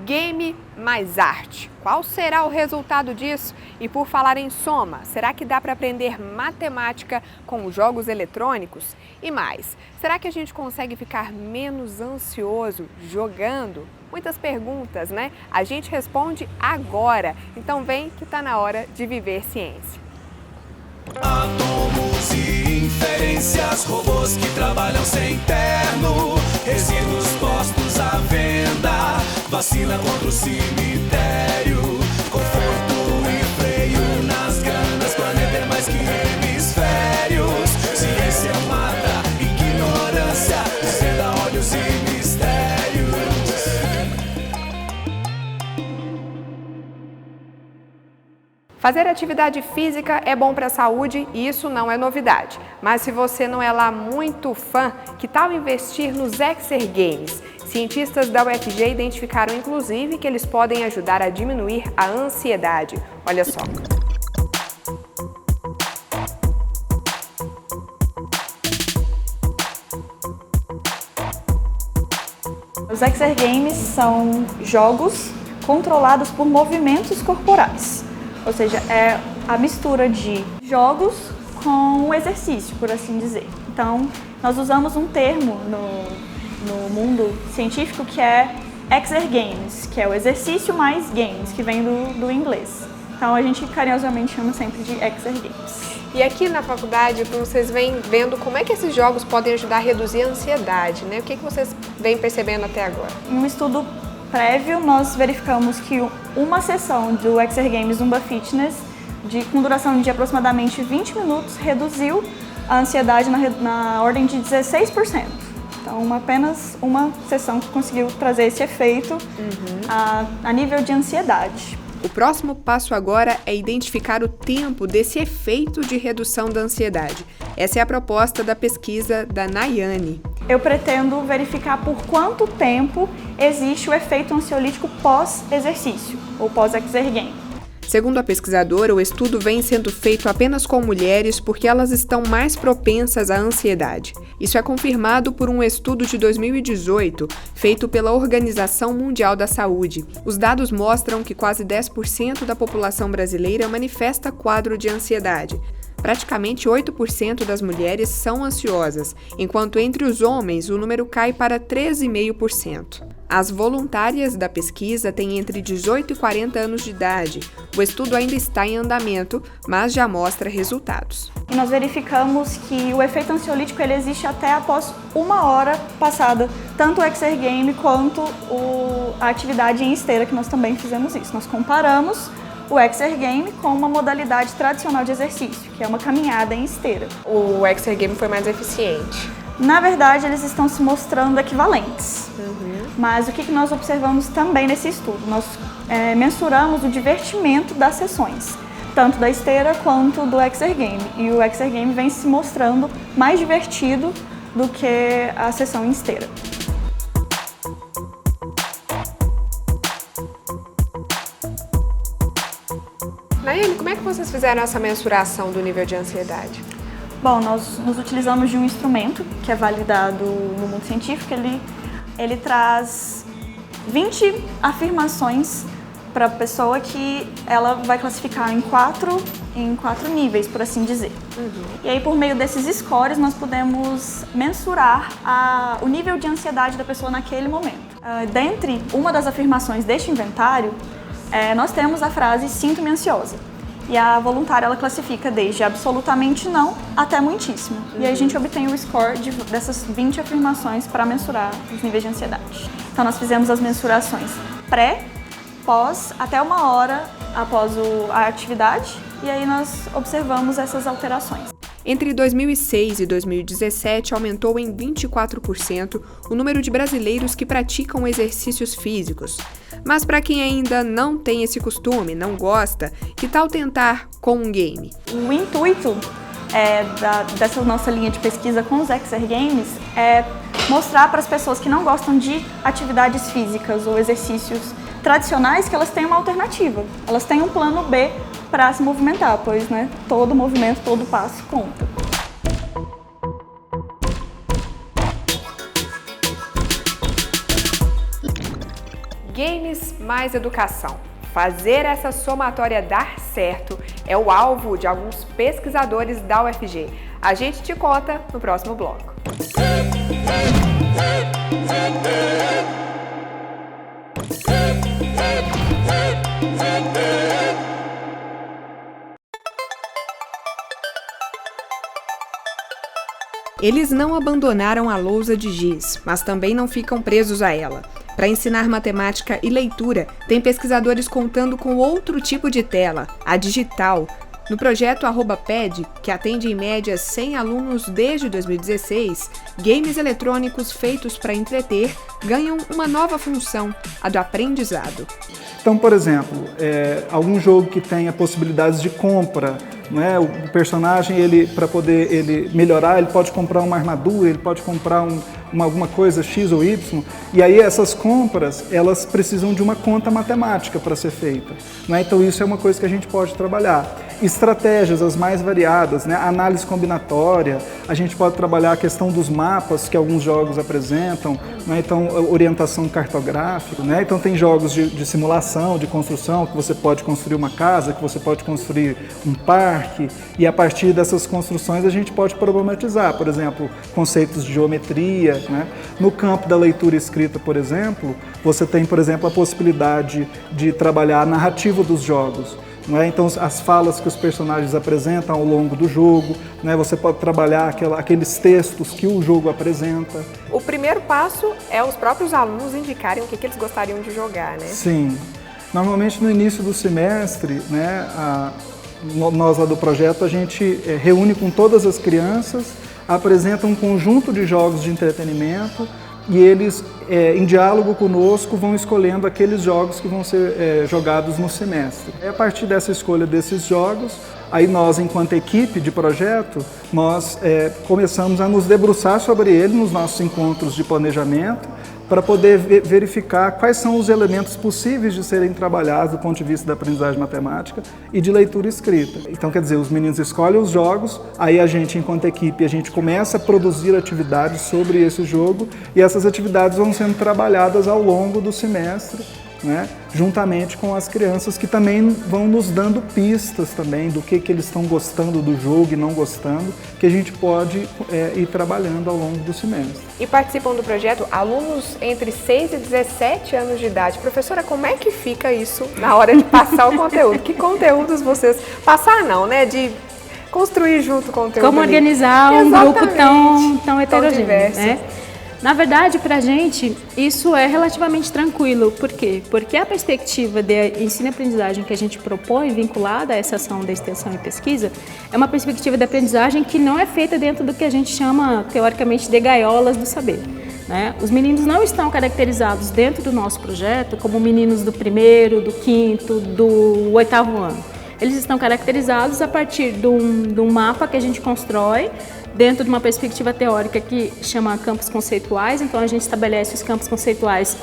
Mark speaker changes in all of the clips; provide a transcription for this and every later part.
Speaker 1: Game mais arte. Qual será o resultado disso? E por falar em soma, será que dá para aprender matemática com jogos eletrônicos? E mais, será que a gente consegue ficar menos ansioso jogando? Muitas perguntas, né? A gente responde agora. Então vem que está na hora de viver ciência.
Speaker 2: Átomos e inferências, robôs que trabalham sem terno, resíduos postos à venda, vacina contra o cemitério, conforto e freio nas ganas, planeta é mais que hemisférios, ciência mata, ignorância, desvenda olhos e mistérios.
Speaker 1: Fazer atividade física é bom para a saúde e isso não é novidade. Mas se você não é lá muito fã, que tal investir nos Exergames? Cientistas da UFG identificaram inclusive que eles podem ajudar a diminuir a ansiedade. Olha só.
Speaker 3: Os Exergames são jogos controlados por movimentos corporais. Ou seja, é a mistura de jogos com exercício, por assim dizer. Então, nós usamos um termo no mundo científico que é Exergames, que é o exercício mais games, que vem do inglês. Então, a gente carinhosamente chama sempre de Exergames.
Speaker 1: E aqui na faculdade, vocês vêm vendo como é que esses jogos podem ajudar a reduzir a ansiedade, né? O que vocês vêm percebendo até agora?
Speaker 3: Em um estudo prévio, nós verificamos que uma sessão do Exergames Zumba Fitness, com duração de aproximadamente 20 minutos, reduziu a ansiedade na ordem de 16%. Então, apenas uma sessão que conseguiu trazer esse efeito a nível de ansiedade.
Speaker 1: O próximo passo agora é identificar o tempo desse efeito de redução da ansiedade. Essa é a proposta da pesquisa da Nayane.
Speaker 3: Eu pretendo verificar por quanto tempo existe o efeito ansiolítico pós-exercício, ou pós-exergame.
Speaker 1: Segundo a pesquisadora, o estudo vem sendo feito apenas com mulheres porque elas estão mais propensas à ansiedade. Isso é confirmado por um estudo de 2018, feito pela Organização Mundial da Saúde. Os dados mostram que quase 10% da população brasileira manifesta quadro de ansiedade. Praticamente 8% das mulheres são ansiosas, enquanto entre os homens o número cai para 13,5%. As voluntárias da pesquisa têm entre 18 e 40 anos de idade. O estudo ainda está em andamento, mas já mostra resultados.
Speaker 3: E nós verificamos que o efeito ansiolítico ele existe até após 1 hora passada, tanto o Exergame quanto a atividade em esteira, que nós também fizemos isso. Nós comparamos o Exergame com uma modalidade tradicional de exercício, que é uma caminhada em esteira.
Speaker 1: O Exergame foi mais eficiente?
Speaker 3: Na verdade, eles estão se mostrando equivalentes. Mas o que nós observamos também nesse estudo? Nós mensuramos o divertimento das sessões, tanto da esteira quanto do Exergame. E o Exergame vem se mostrando mais divertido do que a sessão em esteira.
Speaker 1: Nayane, como é que vocês fizeram essa mensuração do nível de ansiedade?
Speaker 3: Bom, nós nos utilizamos de um instrumento que é validado no mundo científico. Ele traz 20 afirmações para a pessoa que ela vai classificar em quatro níveis, por assim dizer. E aí, por meio desses scores, nós podemos mensurar o nível de ansiedade da pessoa naquele momento. Dentre uma das afirmações deste inventário, nós temos a frase "sinto-me ansiosa". E a voluntária ela classifica desde absolutamente não até muitíssimo. E aí a gente obtém o score dessas 20 afirmações para mensurar os níveis de ansiedade. Então nós fizemos as mensurações pré, pós, até 1 hora após a atividade, e aí nós observamos essas alterações.
Speaker 1: Entre 2006 e 2017, aumentou em 24% o número de brasileiros que praticam exercícios físicos. Mas para quem ainda não tem esse costume, não gosta, que tal tentar com um game?
Speaker 3: O intuito dessa nossa linha de pesquisa com os Exergames é mostrar para as pessoas que não gostam de atividades físicas ou exercícios tradicionais que elas têm uma alternativa. Elas têm um plano B para se movimentar, pois todo movimento, todo passo conta.
Speaker 1: Games mais educação. Fazer essa somatória dar certo é o alvo de alguns pesquisadores da UFG. A gente te conta no próximo bloco. Eles não abandonaram a lousa de giz, mas também não ficam presos a ela. Para ensinar matemática e leitura, tem pesquisadores contando com outro tipo de tela, a digital. No projeto @PED, que atende em média 100 alunos desde 2016, games eletrônicos feitos para entreter ganham uma nova função, a do aprendizado.
Speaker 4: Então, por exemplo, algum jogo que tenha possibilidades de compra, não é? O personagem, para poder ele melhorar, ele pode comprar uma armadura, ele pode comprar alguma coisa X ou Y, e aí essas compras, elas precisam de uma conta matemática para ser feita, não é? Então isso é uma coisa que a gente pode trabalhar. Estratégias as mais variadas, né? Análise combinatória, a gente pode trabalhar a questão dos mapas que alguns jogos apresentam, né? Então orientação cartográfica, né? Então tem jogos de simulação, de construção, que você pode construir uma casa, que você pode construir um parque, e a partir dessas construções a gente pode problematizar, por exemplo, conceitos de geometria, né? No campo da leitura escrita, por exemplo, você tem, por exemplo, a possibilidade de trabalhar a narrativa dos jogos. Não é? Então, as falas que os personagens apresentam ao longo do jogo, né? Você pode trabalhar aqueles textos que o jogo apresenta.
Speaker 1: O primeiro passo é os próprios alunos indicarem o que eles gostariam de jogar, né?
Speaker 4: Sim. Normalmente, no início do semestre, né, nós lá do projeto, a gente reúne com todas as crianças, apresenta um conjunto de jogos de entretenimento e eles, em diálogo conosco, vão escolhendo aqueles jogos que vão ser jogados no semestre. A partir dessa escolha desses jogos, aí nós, enquanto equipe de projeto, nós começamos a nos debruçar sobre ele nos nossos encontros de planejamento, para poder verificar quais são os elementos possíveis de serem trabalhados do ponto de vista da aprendizagem matemática e de leitura escrita. Então, quer dizer, os meninos escolhem os jogos, aí a gente, enquanto equipe, a gente começa a produzir atividades sobre esse jogo e essas atividades vão sendo trabalhadas ao longo do semestre, né, juntamente com as crianças que também vão nos dando pistas também do que eles estão gostando do jogo e não gostando, que a gente pode ir trabalhando ao longo do semestre.
Speaker 1: E participam do projeto alunos entre 6 e 17 anos de idade. Professora, como é que fica isso na hora de passar o conteúdo? Que conteúdos vocês... Passar não, né? De construir junto o conteúdo.
Speaker 5: Como
Speaker 1: ali.
Speaker 5: Organizar um grupo tão heterogêneo,
Speaker 1: diverso.
Speaker 5: Né? Na verdade, para a gente, isso é relativamente tranquilo. Por quê? Porque a perspectiva de ensino e aprendizagem que a gente propõe, vinculada a essa ação da extensão e pesquisa, é uma perspectiva de aprendizagem que não é feita dentro do que a gente chama, teoricamente, de gaiolas do saber. Né? Os meninos não estão caracterizados dentro do nosso projeto como meninos do primeiro, do quinto, do 8º ano. Eles estão caracterizados a partir de um mapa que a gente constrói dentro de uma perspectiva teórica que chama campos conceituais. Então, a gente estabelece os campos conceituais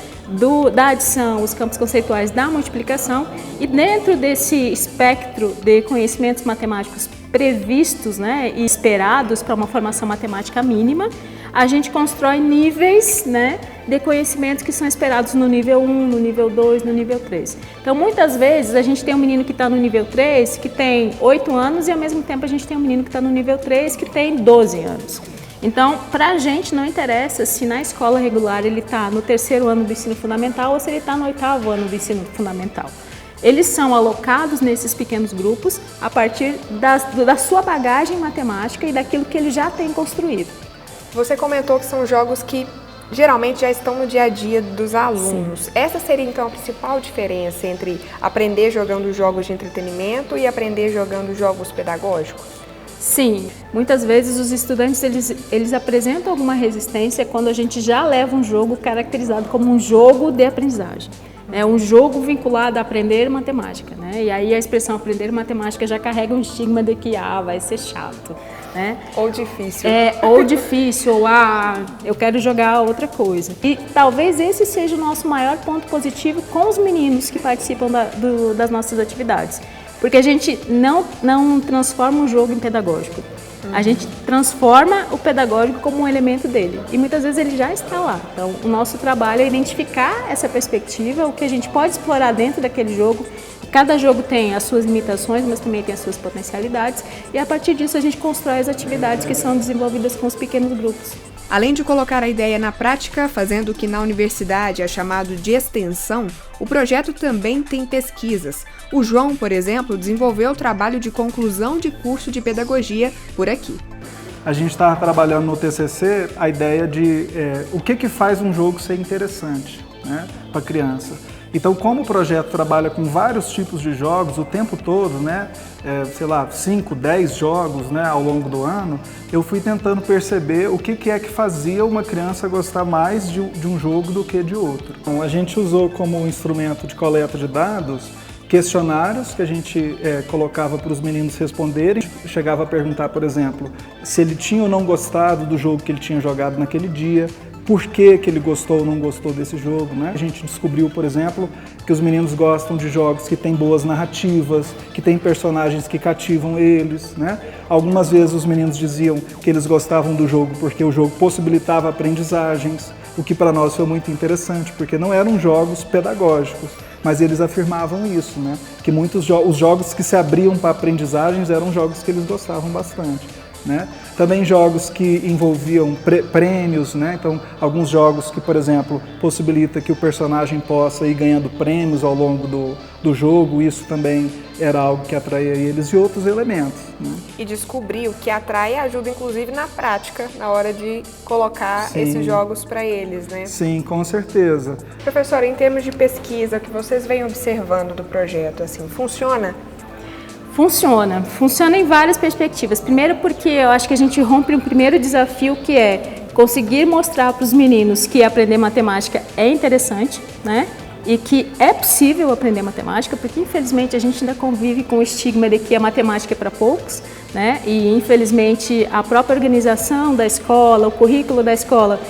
Speaker 5: da adição, os campos conceituais da multiplicação, e dentro desse espectro de conhecimentos matemáticos previstos, né, e esperados para uma formação matemática mínima, a gente constrói níveis, né, de conhecimentos que são esperados no nível 1, no nível 2, no nível 3. Então, muitas vezes, a gente tem um menino que está no nível 3, que tem 8 anos, e ao mesmo tempo a gente tem um menino que está no nível 3, que tem 12 anos. Então, para a gente não interessa se na escola regular ele está no 3º ano do ensino fundamental ou se ele está no 8º ano do ensino fundamental. Eles são alocados nesses pequenos grupos a partir da sua bagagem matemática e daquilo que ele já tem construído.
Speaker 1: Você comentou que são jogos que geralmente já estão no dia a dia dos alunos. Sim. Essa seria então a principal diferença entre aprender jogando jogos de entretenimento e aprender jogando jogos pedagógicos?
Speaker 5: Sim, muitas vezes os estudantes eles apresentam alguma resistência quando a gente já leva um jogo caracterizado como um jogo de aprendizagem. É um jogo vinculado a aprender matemática, né? E aí a expressão aprender matemática já carrega um estigma de que vai ser chato, né?
Speaker 1: Ou difícil.
Speaker 5: Ou difícil, ou eu quero jogar outra coisa. E talvez esse seja o nosso maior ponto positivo com os meninos que participam das nossas atividades. Porque a gente não transforma o jogo em pedagógico. A gente transforma o pedagógico como um elemento dele e muitas vezes ele já está lá. Então, o nosso trabalho é identificar essa perspectiva, o que a gente pode explorar dentro daquele jogo. Cada jogo tem as suas limitações, mas também tem as suas potencialidades e a partir disso a gente constrói as atividades que são desenvolvidas com os pequenos grupos.
Speaker 1: Além de colocar a ideia na prática, fazendo o que na universidade é chamado de extensão, o projeto também tem pesquisas. O João, por exemplo, desenvolveu o trabalho de conclusão de curso de pedagogia por aqui.
Speaker 4: A gente estava trabalhando no TCC a ideia de o que faz um jogo ser interessante, né, para a criança. Então, como o projeto trabalha com vários tipos de jogos o tempo todo, né, 5, 10 jogos, né, ao longo do ano, eu fui tentando perceber o que é que fazia uma criança gostar mais de um jogo do que de outro. Então, a gente usou como instrumento de coleta de dados questionários que a gente colocava para os meninos responderem. Chegava a perguntar, por exemplo, se ele tinha ou não gostado do jogo que ele tinha jogado naquele dia, por que ele gostou ou não gostou desse jogo, né? A gente descobriu, por exemplo, que os meninos gostam de jogos que têm boas narrativas, que têm personagens que cativam eles, né? Algumas vezes os meninos diziam que eles gostavam do jogo porque o jogo possibilitava aprendizagens, o que para nós foi muito interessante, porque não eram jogos pedagógicos, mas eles afirmavam isso, né? Que os jogos que se abriam para aprendizagens eram jogos que eles gostavam bastante. Né? Também jogos que envolviam prêmios, né? Então alguns jogos que, por exemplo, possibilita que o personagem possa ir ganhando prêmios ao longo do jogo, isso também era algo que atraía eles e outros elementos. Né?
Speaker 1: E descobrir o que atrai ajuda inclusive na prática, na hora de colocar esses jogos para eles, né?
Speaker 4: Sim, com certeza.
Speaker 1: Professora, em termos de pesquisa, o que vocês vêm observando do projeto, assim, funciona?
Speaker 5: Funciona em várias perspectivas. Primeiro porque eu acho que a gente rompe um primeiro desafio que é conseguir mostrar para os meninos que aprender matemática é interessante, né? E que é possível aprender matemática, porque infelizmente a gente ainda convive com o estigma de que a matemática é para poucos, né? E infelizmente a própria organização da escola, o currículo da escola,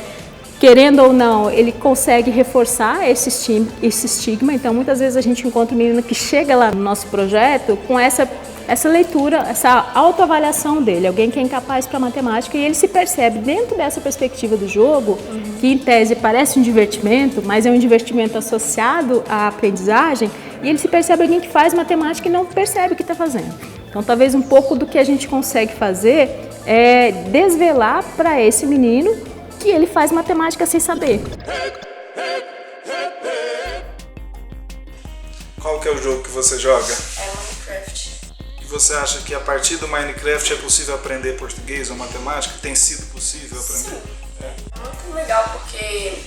Speaker 5: querendo ou não, ele consegue reforçar esse estigma. Então, muitas vezes a gente encontra um menino que chega lá no nosso projeto com essa leitura, essa autoavaliação dele, alguém que é incapaz para matemática, e ele se percebe dentro dessa perspectiva do jogo, que em tese parece um divertimento, mas é um divertimento associado à aprendizagem, e ele se percebe alguém que faz matemática e não percebe o que está fazendo. Então, talvez um pouco do que a gente consegue fazer é desvelar para esse menino que ele faz matemática sem saber.
Speaker 6: Qual que é o jogo que você joga?
Speaker 7: É Minecraft.
Speaker 6: E você acha que a partir do Minecraft é possível aprender português ou matemática? Tem sido possível aprender?
Speaker 7: Sim. É muito legal porque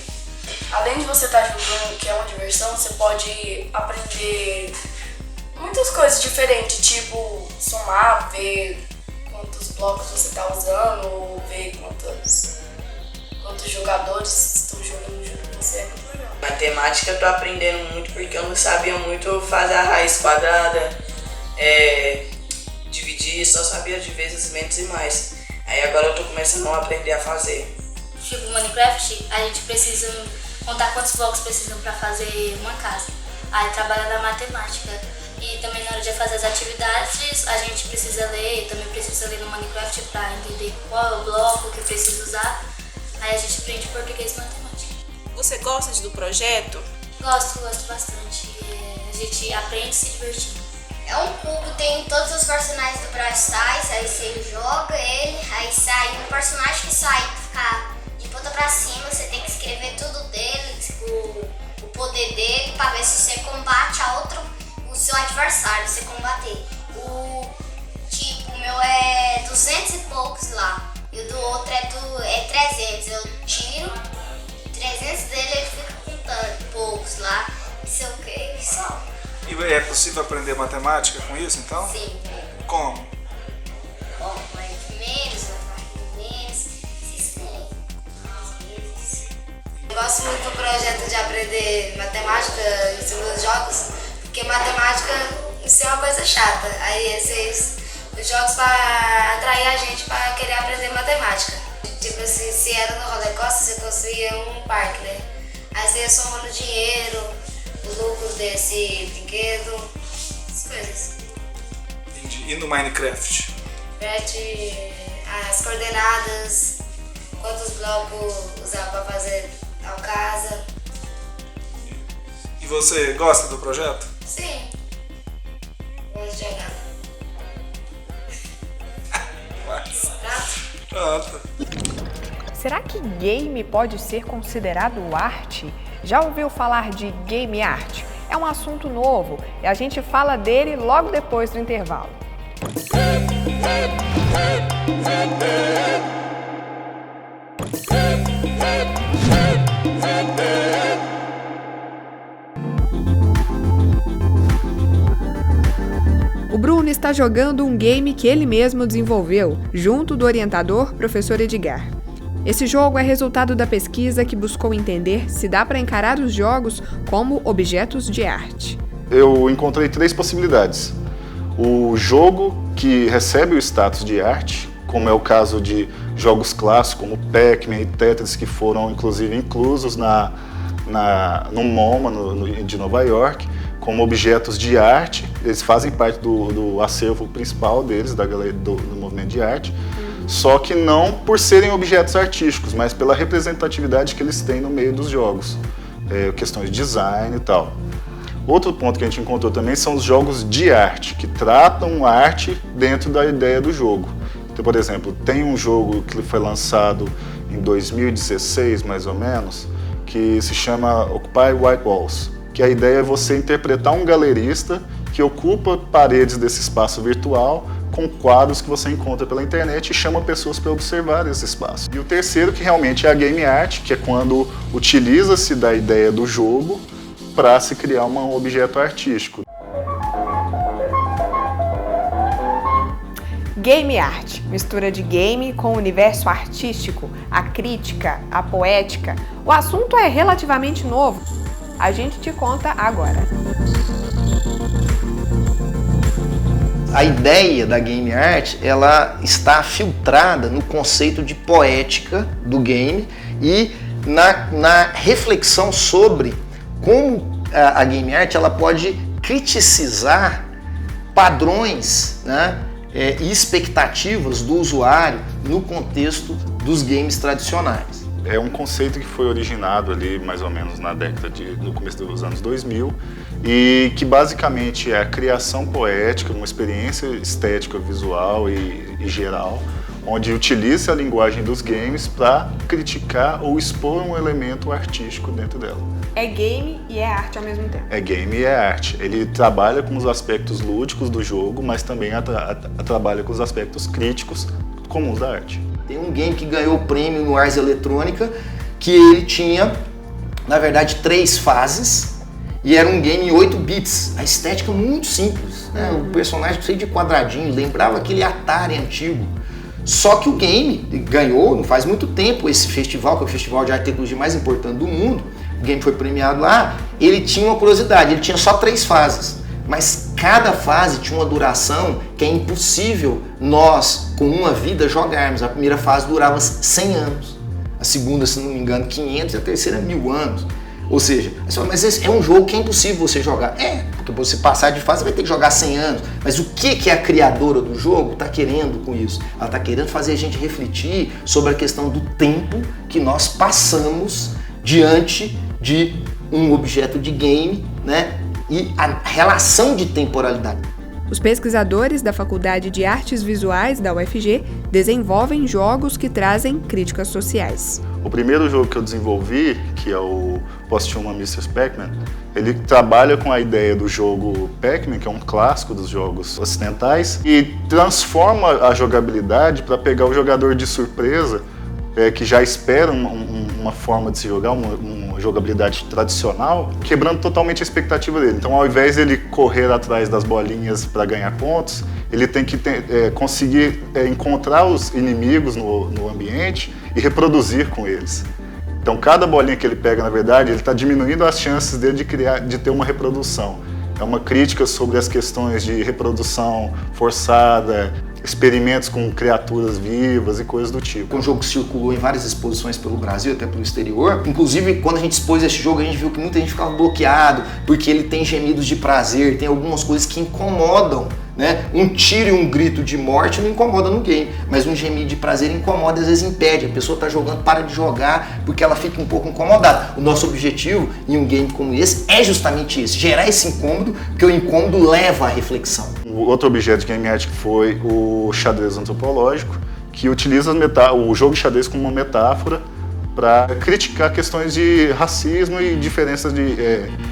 Speaker 7: além de você estar jogando, que é uma diversão, você pode aprender muitas coisas diferentes, tipo somar, ver quantos blocos você está usando, ou ver quantos jogadores estão jogando junto com você. É muito legal.
Speaker 8: Matemática eu tô aprendendo muito porque eu não sabia muito fazer a raiz quadrada, dividir, só sabia de vezes, menos e mais. Aí agora eu tô começando a aprender a fazer.
Speaker 9: Tipo, no Minecraft, a gente precisa contar quantos blocos precisam para fazer uma casa. Aí trabalha na matemática. E também na hora de fazer as atividades, a gente precisa ler, também precisa ler no Minecraft para entender qual é o bloco que precisa usar. Aí a gente aprende português e matemática.
Speaker 10: Você gosta do projeto?
Speaker 9: Gosto bastante. A gente aprende se divertindo.
Speaker 11: É um cubo, tem todos os personagens do Brawl Stars, aí você joga ele, aí sai um personagem que sai, ficar de ponta pra cima, você tem que escrever tudo dele, o poder dele, pra ver se você combate o seu adversário, você combater. O meu é 200 e poucos lá. E o do outro é 300, eu tiro 300 dele, ele fica contando poucos lá, não sei o que, e só.
Speaker 6: E é possível aprender matemática com isso, então?
Speaker 11: Sim.
Speaker 6: Como?
Speaker 11: Bom, mais menos, esses vezes.
Speaker 12: Eu gosto muito do projeto de aprender matemática em cima dos jogos, porque matemática isso é uma coisa chata, aí esses jogos para atrair a gente para querer aprender matemática. Tipo assim, se era no roller coaster, você construía um parque, né? Aí você ia somando dinheiro, os lucros desse brinquedo, essas coisas.
Speaker 6: Entendi. E no Minecraft?
Speaker 12: Minecraft as coordenadas, quantos blocos usar para fazer tal casa.
Speaker 6: E você gosta do projeto?
Speaker 12: Sim. Vamos jogar.
Speaker 6: Pronto.
Speaker 1: Será que game pode ser considerado arte? Já ouviu falar de game art? É um assunto novo e a gente fala dele logo depois do intervalo. O Bruno está jogando um game que ele mesmo desenvolveu, junto do orientador, professor Edgar. Esse jogo é resultado da pesquisa que buscou entender se dá para encarar os jogos como objetos de arte.
Speaker 13: Eu encontrei 3 possibilidades. O jogo que recebe o status de arte, como é o caso de jogos clássicos como Pac-Man e Tetris, que foram inclusive inclusos no MoMA de Nova York, como objetos de arte. Eles fazem parte do acervo principal deles, do movimento de arte, só que não por serem objetos artísticos, mas pela representatividade que eles têm no meio dos jogos, questões de design e tal. Outro ponto que a gente encontrou também são os jogos de arte, que tratam a arte dentro da ideia do jogo. Então, por exemplo, tem um jogo que foi lançado em 2016, mais ou menos, que se chama Occupy White Walls, que a ideia é você interpretar um galerista que ocupa paredes desse espaço virtual com quadros que você encontra pela internet e chama pessoas para observar esse espaço. E o terceiro, que realmente é a game art, que é quando utiliza-se da ideia do jogo para se criar um objeto artístico.
Speaker 1: Game art, mistura de game com o universo artístico, a crítica, a poética. O assunto é relativamente novo. A gente te conta agora.
Speaker 14: A ideia da game art, ela está filtrada no conceito de poética do game e na reflexão sobre como a game art ela pode criticizar padrões, né, e expectativas do usuário no contexto dos games tradicionais.
Speaker 13: É um conceito que foi originado ali mais ou menos no começo dos anos 2000 e que basicamente é a criação poética, uma experiência estética, visual e geral, onde utiliza a linguagem dos games para criticar ou expor um elemento artístico dentro dela.
Speaker 1: É game e é arte ao mesmo tempo.
Speaker 13: É game e é arte. Ele trabalha com os aspectos lúdicos do jogo, mas também trabalha com os aspectos críticos comuns da arte.
Speaker 14: Tem um game que ganhou o prêmio no Ars Electrônica, que ele tinha, na verdade, 3 fases, e era um game em 8 bits. A estética muito simples, né? O personagem cheio de quadradinhos, lembrava aquele Atari antigo. Só que o game ganhou, não faz muito tempo, esse festival, que é o festival de arte e tecnologia mais importante do mundo, o game foi premiado lá, ele tinha uma curiosidade, ele tinha só 3 fases. Mas cada fase tinha uma duração que é impossível nós, com uma vida, jogarmos. A primeira fase durava 100 anos, a segunda, se não me engano, 500 e a terceira 1000 anos. Ou seja, mas esse é um jogo que é impossível você jogar. Porque você passar de fase você vai ter que jogar 100 anos. Mas o que a criadora do jogo está querendo com isso? Ela está querendo fazer a gente refletir sobre a questão do tempo que nós passamos diante de um objeto de game, né? E a relação de temporalidade.
Speaker 1: Os pesquisadores da Faculdade de Artes Visuais da UFG desenvolvem jogos que trazem críticas sociais.
Speaker 13: O primeiro jogo que eu desenvolvi, que é o Post-Human Mr. Pac-Man, ele trabalha com a ideia do jogo Pac-Man, que é um clássico dos jogos ocidentais, e transforma a jogabilidade para pegar o jogador de surpresa, que já espera uma forma de se jogar, uma jogabilidade tradicional, quebrando totalmente a expectativa dele. Então, ao invés de ele correr atrás das bolinhas para ganhar pontos, ele tem que conseguir encontrar os inimigos no ambiente e reproduzir com eles. Então, cada bolinha que ele pega, na verdade, ele está diminuindo as chances dele de ter uma reprodução. É uma crítica sobre as questões de reprodução forçada. experimentos com criaturas vivas e coisas do tipo.
Speaker 14: Um jogo que circulou em várias exposições pelo Brasil, até pelo exterior. Inclusive, quando a gente expôs esse jogo, a gente viu que muita gente ficava bloqueado, porque ele tem gemidos de prazer, tem algumas coisas que incomodam, né? Um tiro e um grito de morte não incomoda no game, mas um gemido de prazer incomoda, às vezes impede. A pessoa está jogando, para de jogar, porque ela fica um pouco incomodada. O nosso objetivo em um game como esse é justamente esse, gerar esse incômodo, porque o incômodo leva à reflexão.
Speaker 13: O outro objeto de game art foi o xadrez antropológico, que utiliza o jogo de xadrez como uma metáfora para criticar questões de racismo e diferenças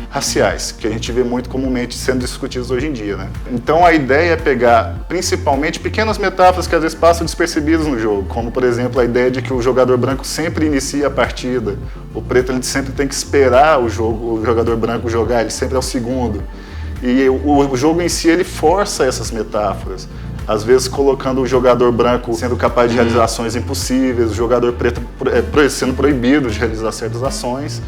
Speaker 13: raciais, que a gente vê muito comumente sendo discutidas hoje em dia, né? Então a ideia é pegar principalmente pequenas metáforas que às vezes passam despercebidas no jogo, como por exemplo a ideia de que o jogador branco sempre inicia a partida, o preto ele sempre tem que esperar o jogador branco jogar, ele sempre é o segundo. E o jogo em si ele força essas metáforas, às vezes colocando o jogador branco sendo capaz de realizar ações impossíveis, o jogador preto sendo proibido de realizar certas ações,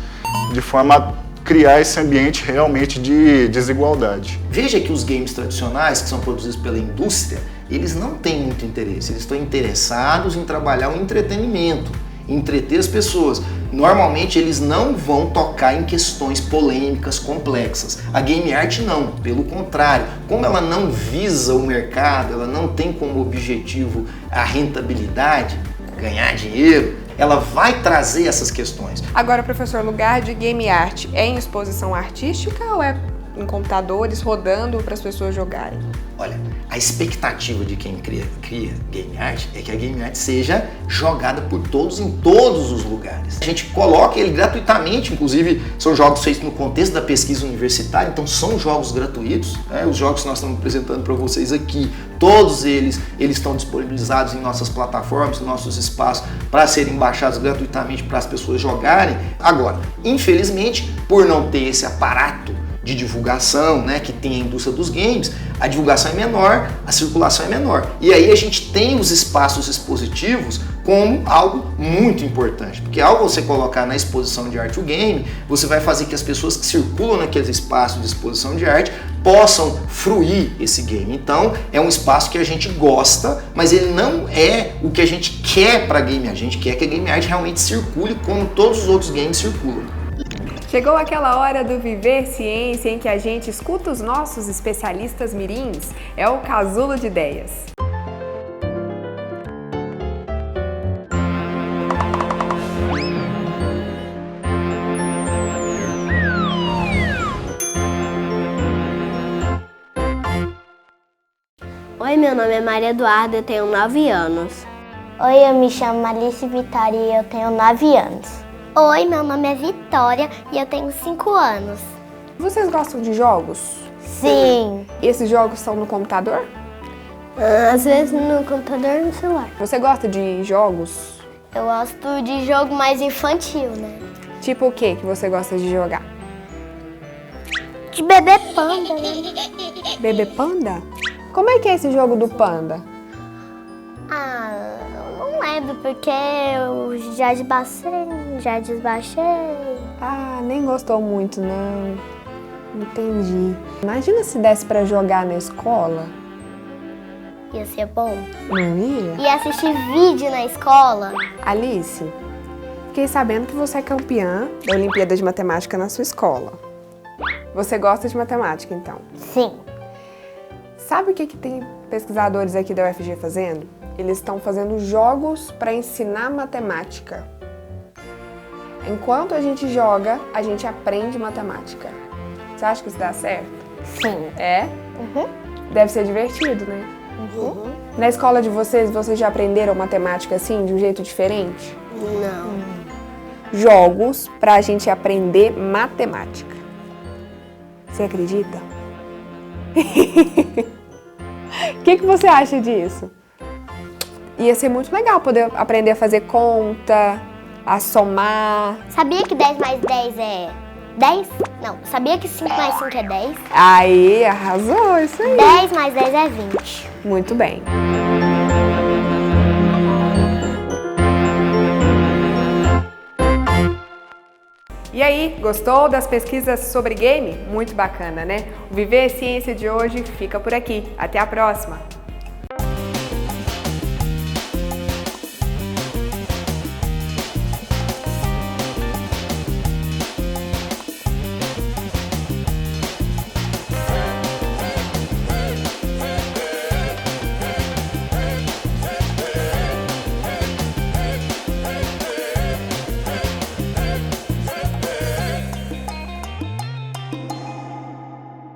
Speaker 13: de forma a criar esse ambiente realmente de desigualdade.
Speaker 14: Veja que os games tradicionais, que são produzidos pela indústria, eles não têm muito interesse, eles estão interessados em trabalhar o entretenimento, entreter as pessoas. Normalmente eles não vão tocar em questões polêmicas, complexas. A game art não, pelo contrário. Como ela não visa o mercado, ela não tem como objetivo a rentabilidade, ganhar dinheiro, ela vai trazer essas questões.
Speaker 1: Agora, professor, lugar de game art é em exposição artística ou é em computadores rodando para as pessoas jogarem?
Speaker 14: Olha, a expectativa de quem cria game art é que a game art seja jogada por todos em todos os lugares. A gente coloca ele gratuitamente, inclusive são jogos feitos no contexto da pesquisa universitária, então são jogos gratuitos, né? Os jogos que nós estamos apresentando para vocês aqui, todos eles estão disponibilizados em nossas plataformas, em nossos espaços, para serem baixados gratuitamente para as pessoas jogarem. Agora, infelizmente, por não ter esse aparato de divulgação, né, que tem a indústria dos games, a divulgação é menor, a circulação é menor. E aí a gente tem os espaços expositivos como algo muito importante, porque ao você colocar na exposição de arte o game, você vai fazer que as pessoas que circulam naqueles espaços de exposição de arte possam fruir esse game. Então é um espaço que a gente gosta, mas ele não é o que a gente quer para game. A gente quer que a game art realmente circule como todos os outros games circulam.
Speaker 1: Chegou aquela hora do Viver Ciência em que a gente escuta os nossos especialistas mirins. É o Casulo de Ideias.
Speaker 15: Oi, meu nome é Maria Eduarda, eu tenho 9 anos.
Speaker 11: Oi, eu me chamo Alice Vitória e eu tenho 9 anos. Oi, meu nome é Vitória e eu tenho 5 anos.
Speaker 1: Vocês gostam de jogos?
Speaker 11: Sim.
Speaker 1: E esses jogos são no computador?
Speaker 11: Às vezes no computador e no celular.
Speaker 1: Você gosta de jogos?
Speaker 11: Eu gosto de jogo mais infantil, né?
Speaker 1: Tipo o que você gosta de jogar?
Speaker 11: De bebê panda, né?
Speaker 1: Bebê panda? Como é que é esse jogo do panda?
Speaker 11: Eu não lembro, porque eu já desbaixei.
Speaker 1: Nem gostou muito, não. Entendi. Imagina se desse pra jogar na escola.
Speaker 11: Ia ser bom.
Speaker 1: Não ia?
Speaker 11: E assistir vídeo na escola.
Speaker 1: Alice, fiquei sabendo que você é campeã da Olimpíada de Matemática na sua escola. Você gosta de matemática, então?
Speaker 11: Sim.
Speaker 1: Sabe o que tem pesquisadores aqui da UFG fazendo? Eles estão fazendo jogos para ensinar matemática. Enquanto a gente joga, a gente aprende matemática. Você acha que isso dá certo?
Speaker 11: Sim.
Speaker 1: É?
Speaker 11: Uhum.
Speaker 1: Deve ser divertido, né?
Speaker 11: Uhum.
Speaker 1: Na escola de vocês já aprenderam matemática assim, de um jeito diferente?
Speaker 11: Não.
Speaker 1: Jogos pra gente aprender matemática. Você acredita? O que você acha disso? Ia ser muito legal poder aprender a fazer conta, a somar.
Speaker 11: Sabia que 10 mais 10 é 10? Não, sabia que 5 mais 5 é 10?
Speaker 1: Aí, arrasou, isso aí.
Speaker 11: 10 mais 10 é 20.
Speaker 1: Muito bem. E aí, gostou das pesquisas sobre game? Muito bacana, né? O Viver Ciência de hoje fica por aqui. Até a próxima!